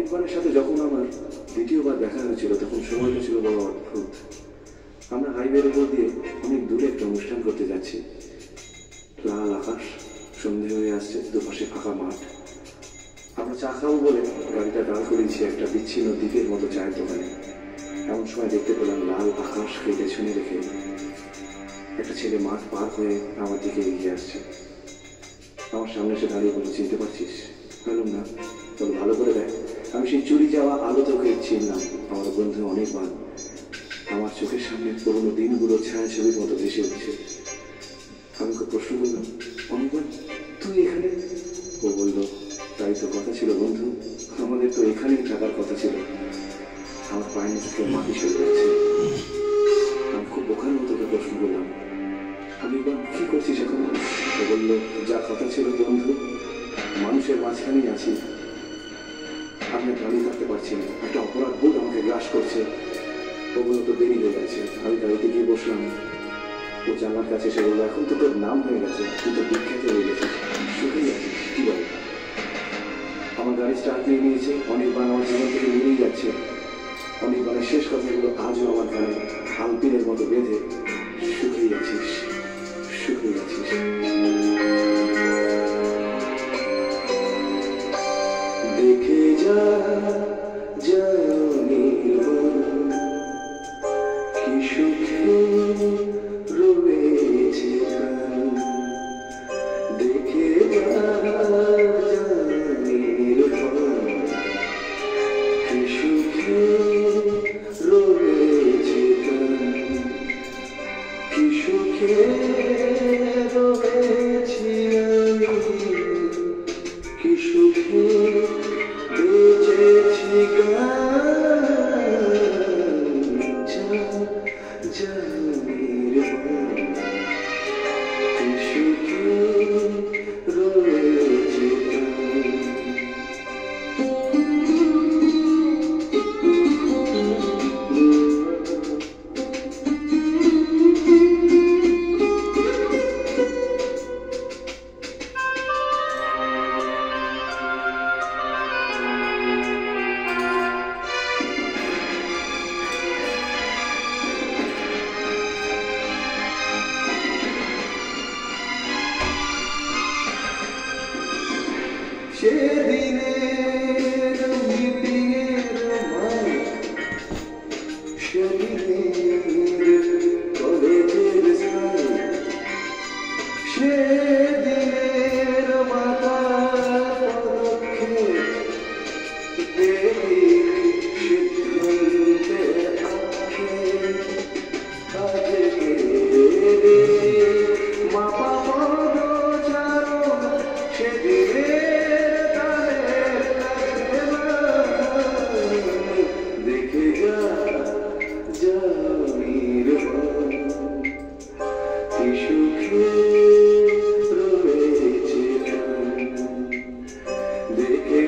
অনেকবারের সাথে যখন আমার দ্বিতীয়বার দেখা হয়েছিল তখন সময়টা ছিল বড় অদ্ভুত। আমরা হাইওয়ের উপর দিয়ে অনেক দূরে একটা অনুষ্ঠান করতে যাচ্ছি। লাল আকাশ, সন্ধে হয়ে আসছে, দুপাশে ফাঁকা মাঠ। আমরা চা খাবো বলে গাড়িটা দাঁড় করিয়েছি একটা বিচ্ছিন্ন দ্বীপের মতো চায়ের দোকানে। এমন সময় দেখতে পেলাম লাল আকাশকে পেছনে রেখে একটা ছেলে মাঠ পার হয়ে আমার দিকে এগিয়ে আসছে। আমার সামনে এসে দাঁড়িয়ে বলো, চিনতে পারছিস? বললাম না। বলো, ভালো করে দেখ। আমি সেই চুরি যাওয়া আলো তোকে চিনলাম, আমার বন্ধু অনেকবার। আমার চোখের সামনে পুরোনো দিনগুলো ছায়াছবির মতো ভেসে উঠছে। আমি খুব প্রশ্ন করলাম, অনেকবার তুই এখানে? ও বলল, তাই তো কথা ছিল বন্ধু, আমাদের তো এখানেই থাকার কথা ছিল। আমার পায়ের নিচে থেকে মাটি সরে যাচ্ছে। আমি খুব বোকার মতো প্রশ্ন করলাম, আমি এবার কি করছিস এখন? ও বলল, যা কথা ছিল বন্ধু, মানুষের মাঝখানেই আছি। আমি দাঁড়িয়ে থাকতে পারছি না, একটা অপরাধ বোধ আমাকে গ্রাস করছে। ও বলল, তো দেরি হয়ে গেছে। আমি গাড়িতে গিয়ে বসলাম। ও জানলার কাছে এসে বললো, এখন তো তোর নাম হয়ে গেছে, তুই তো বিখ্যাত হয়ে গেছিস, সুখেই আছিস, কি বল? আমার গাড়ি স্টার্ট নিয়ে নিয়েছে। অনেকবার আমার জীবন থেকে মিলিয়ে যাচ্ছে। অনেকবারের শেষ কথাগুলো আজও আমার কানে হালপিনের মতো বেঁধে, সুখেই আছিস, সুখেই আছিস। দেখে যা কি সুখে রয়েছে, দেখে যা কি সুখে রয়েছে, কি সুখে রয়েছি আমি, কি সুখে বেঁচেছি কি সুখে রয়েছে। সেদিনের মিটিংয়ের মাঠ, সেদিনের কলেজের স্থান, সেদিনের মাতার পদক্ষেপ, সিদ্ধান্তের আক্ষেপ, আজকে মাপা পদচারণ সেদিনের কি সুখে রয়েছে, দেখে